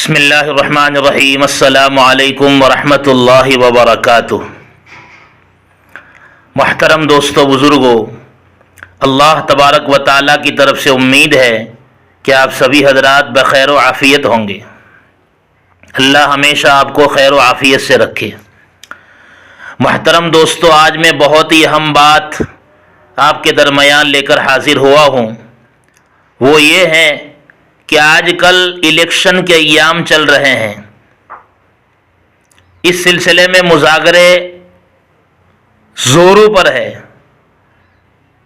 بسم اللہ الرحمن الرحیم۔ السلام علیکم ورحمۃ اللہ وبرکاتہ۔ محترم دوستو، بزرگو، اللہ تبارک و تعالیٰ کی طرف سے امید ہے کہ آپ سبھی حضرات بخیر و عافیت ہوں گے۔ اللہ ہمیشہ آپ کو خیر و عافیت سے رکھے۔ محترم دوستو، آج میں بہت ہی اہم بات آپ کے درمیان لے کر حاضر ہوا ہوں۔ وہ یہ ہے کہ آج کل الیکشن کے ایام چل رہے ہیں۔ اس سلسلے میں مذاکرے زوروں پر ہے،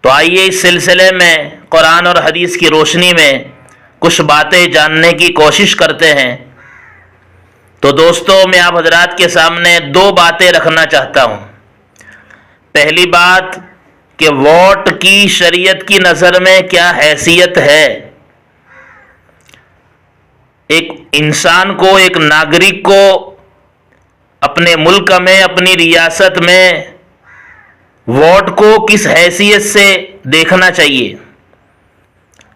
تو آئیے اس سلسلے میں قرآن اور حدیث کی روشنی میں کچھ باتیں جاننے کی کوشش کرتے ہیں۔ تو دوستو، میں آپ حضرات کے سامنے دو باتیں رکھنا چاہتا ہوں۔ پہلی بات کہ ووٹ کی شریعت کی نظر میں کیا حیثیت ہے۔ ایک انسان کو، ایک ناگرک کو اپنے ملک میں، اپنی ریاست میں ووٹ کو کس حیثیت سے دیکھنا چاہیے،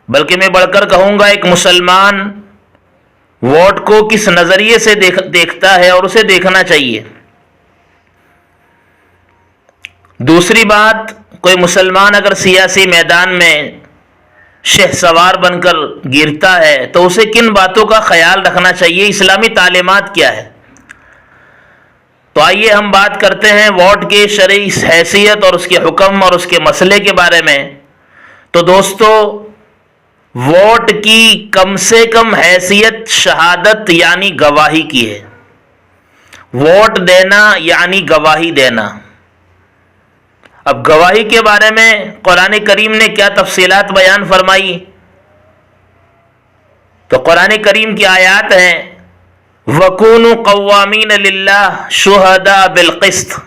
بلکہ میں بڑھ کر کہوں گا ایک مسلمان ووٹ کو کس نظریے سے دیکھتا ہے اور اسے دیکھنا چاہیے۔ دوسری بات، کوئی مسلمان اگر سیاسی میدان میں شہ سوار بن کر گرتا ہے تو اسے کن باتوں کا خیال رکھنا چاہیے، اسلامی تعلیمات کیا ہے۔ تو آئیے ہم بات کرتے ہیں ووٹ کے شرعی حیثیت اور اس کے حکم اور اس کے مسئلے کے بارے میں۔ تو دوستو، ووٹ کی کم سے کم حیثیت شہادت یعنی گواہی کی ہے۔ ووٹ دینا یعنی گواہی دینا۔ اب گواہی کے بارے میں قرآن کریم نے کیا تفصیلات بیان فرمائی؟ تو قرآن کریم کی آیات ہیں، وَكُونُوا قَوَّامِينَ لِلَّهِ شُهَدَاءَ بِالْقِسْطِ،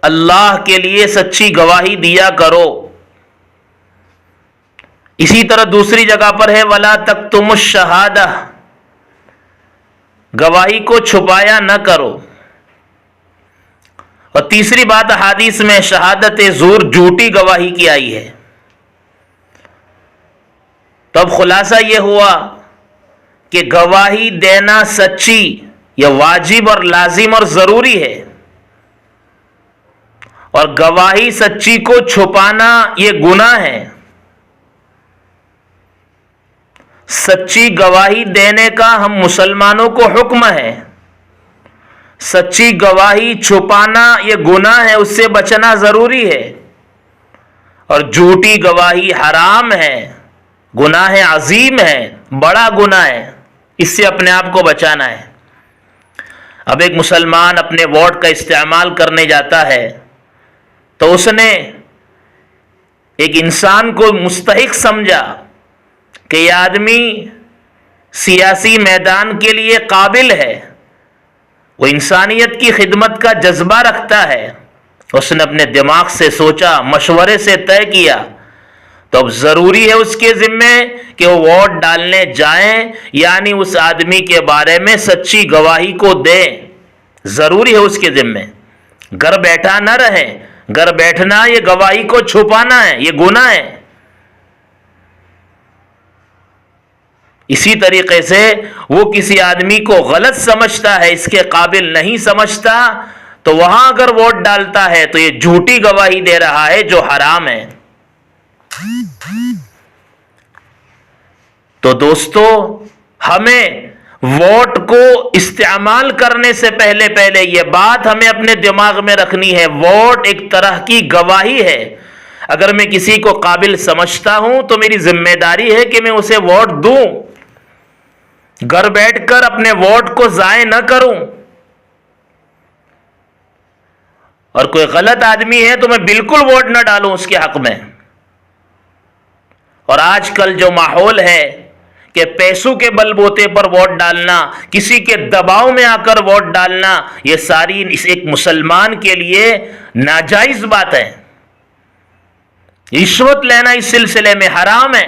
اللہ کے لیے سچی گواہی دیا کرو۔ اسی طرح دوسری جگہ پر ہے وَلَا تَكْتُمُوا الشَّهَادَةَ، گواہی کو چھپایا نہ کرو۔ اور تیسری بات، احادیث میں شہادت زور جھوٹی گواہی کی آئی ہے۔ تو اب خلاصہ یہ ہوا کہ گواہی دینا سچی یہ واجب اور لازم اور ضروری ہے، اور گواہی سچی کو چھپانا یہ گناہ ہے۔ سچی گواہی دینے کا ہم مسلمانوں کو حکم ہے، سچی گواہی چھپانا یہ گناہ ہے، اس سے بچنا ضروری ہے۔ اور جھوٹی گواہی حرام ہے، گناہ عظیم ہے، بڑا گناہ ہے، اس سے اپنے آپ کو بچانا ہے۔ اب ایک مسلمان اپنے ووٹ کا استعمال کرنے جاتا ہے تو اس نے ایک انسان کو مستحق سمجھا کہ یہ آدمی سیاسی میدان کے لیے قابل ہے، وہ انسانیت کی خدمت کا جذبہ رکھتا ہے۔ اس نے اپنے دماغ سے سوچا، مشورے سے طے کیا، تو اب ضروری ہے اس کے ذمے کہ وہ ووٹ ڈالنے جائیں، یعنی اس آدمی کے بارے میں سچی گواہی کو دیں۔ ضروری ہے اس کے ذمے، گھر بیٹھا نہ رہے۔ گھر بیٹھنا یہ گواہی کو چھپانا ہے، یہ گناہ ہے۔ اسی طریقے سے وہ کسی آدمی کو غلط سمجھتا ہے، اس کے قابل نہیں سمجھتا، تو وہاں اگر ووٹ ڈالتا ہے تو یہ جھوٹی گواہی دے رہا ہے جو حرام ہے۔ تو دوستو، ہمیں ووٹ کو استعمال کرنے سے پہلے یہ بات ہمیں اپنے دماغ میں رکھنی ہے، ووٹ ایک طرح کی گواہی ہے۔ اگر میں کسی کو قابل سمجھتا ہوں تو میری ذمہ داری ہے کہ میں اسے ووٹ دوں، گھر بیٹھ کر اپنے ووٹ کو ضائع نہ کروں۔ اور کوئی غلط آدمی ہے تو میں بالکل ووٹ نہ ڈالوں اس کے حق میں۔ اور آج کل جو ماحول ہے کہ پیسوں کے بل بوتے پر ووٹ ڈالنا، کسی کے دباؤ میں آ کر ووٹ ڈالنا، یہ ساری ایک مسلمان کے لیے ناجائز بات ہے۔ رشوت لینا اس سلسلے میں حرام ہے۔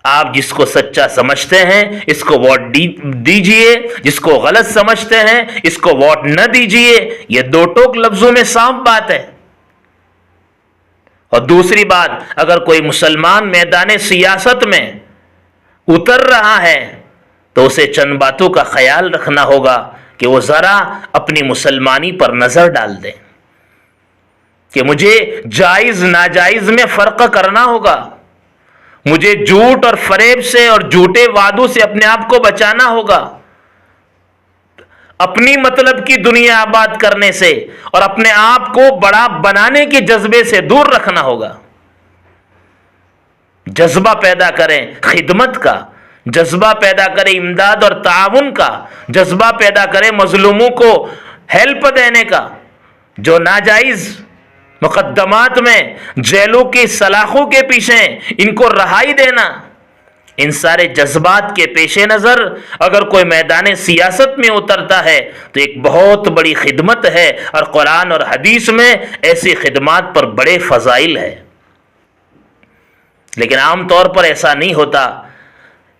آپ جس کو سچا سمجھتے ہیں اس کو ووٹ دیجئے، جس کو غلط سمجھتے ہیں اس کو ووٹ نہ دیجئے، یہ دو ٹوک لفظوں میں صاف بات ہے۔ اور دوسری بات، اگر کوئی مسلمان میدان سیاست میں اتر رہا ہے تو اسے چند باتوں کا خیال رکھنا ہوگا کہ وہ ذرا اپنی مسلمانی پر نظر ڈال دیں، کہ مجھے جائز ناجائز میں فرق کرنا ہوگا، مجھے جھوٹ اور فریب سے اور جھوٹے وعدوں سے اپنے آپ کو بچانا ہوگا، اپنی مطلب کی دنیا آباد کرنے سے اور اپنے آپ کو بڑا بنانے کے جذبے سے دور رکھنا ہوگا۔ جذبہ پیدا کریں خدمت کا، جذبہ پیدا کریں امداد اور تعاون کا، جذبہ پیدا کریں مظلوموں کو ہیلپ دینے کا، جو ناجائز مقدمات میں جیلوں کی سلاخوں کے پیچھے ان کو رہائی دینا، ان سارے جذبات کے پیش نظر اگر کوئی میدان سیاست میں اترتا ہے تو ایک بہت بڑی خدمت ہے، اور قرآن اور حدیث میں ایسی خدمات پر بڑے فضائل ہے۔ لیکن عام طور پر ایسا نہیں ہوتا۔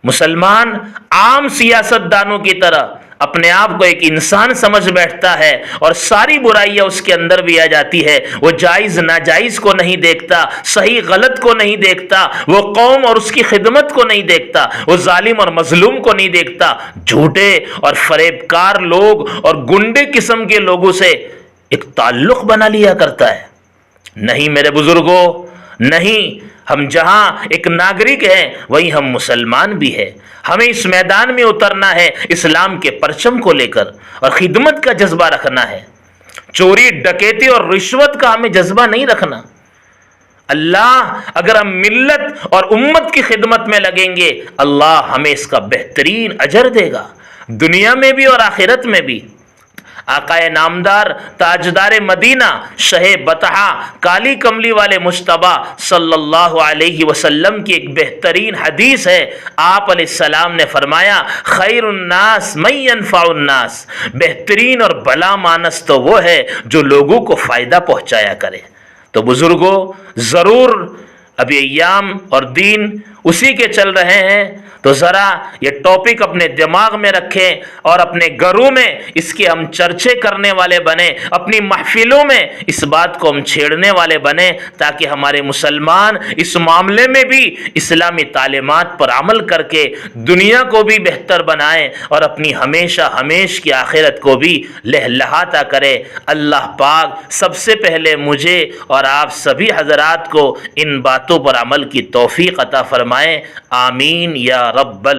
مسلمان عام سیاست دانوں کی طرح اپنے آپ کو ایک انسان سمجھ بیٹھتا ہے اور ساری برائیاں اس کے اندر بھی آ جاتی ہے۔ وہ جائز ناجائز کو نہیں دیکھتا، صحیح غلط کو نہیں دیکھتا، وہ قوم اور اس کی خدمت کو نہیں دیکھتا، وہ ظالم اور مظلوم کو نہیں دیکھتا، جھوٹے اور فریب کار لوگ اور گنڈے قسم کے لوگوں سے ایک تعلق بنا لیا کرتا ہے۔ نہیں میرے بزرگوں، نہیں، ہم جہاں ایک ناگرک ہیں وہیں ہم مسلمان بھی ہیں۔ ہمیں اس میدان میں اترنا ہے اسلام کے پرچم کو لے کر اور خدمت کا جذبہ رکھنا ہے۔ چوری ڈکیتی اور رشوت کا ہمیں جذبہ نہیں رکھنا۔ اللہ اگر ہم ملت اور امت کی خدمت میں لگیں گے، اللہ ہمیں اس کا بہترین اجر دے گا، دنیا میں بھی اور آخرت میں بھی۔ آقائے نامدار تاجدار مدینہ شہ بطحہ کالی کملی والے مجتبی صلی اللہ علیہ وسلم کی ایک بہترین حدیث ہے۔ آپ علیہ السلام نے فرمایا، خیر الناس من ينفع الناس، بہترین اور بھلا مانس تو وہ ہے جو لوگوں کو فائدہ پہنچایا کرے۔ تو بزرگوں، ضرور ابھی ایام اور دین اسی کے چل رہے ہیں، تو ذرا یہ ٹاپک اپنے دماغ میں رکھیں اور اپنے گھروں میں اس کے ہم چرچے کرنے والے بنیں، اپنی محفلوں میں اس بات کو ہم چھیڑنے والے بنیں، تاکہ ہمارے مسلمان اس معاملے میں بھی اسلامی تعلیمات پر عمل کر کے دنیا کو بھی بہتر بنائیں اور اپنی ہمیشہ ہمیش کی آخرت کو بھی لہلہاتا کرے۔ اللہ پاک سب سے پہلے مجھے اور آپ سبھی حضرات کو ان باتوں پر عمل کی توفیق عطا فرمائیں، آمین یا رب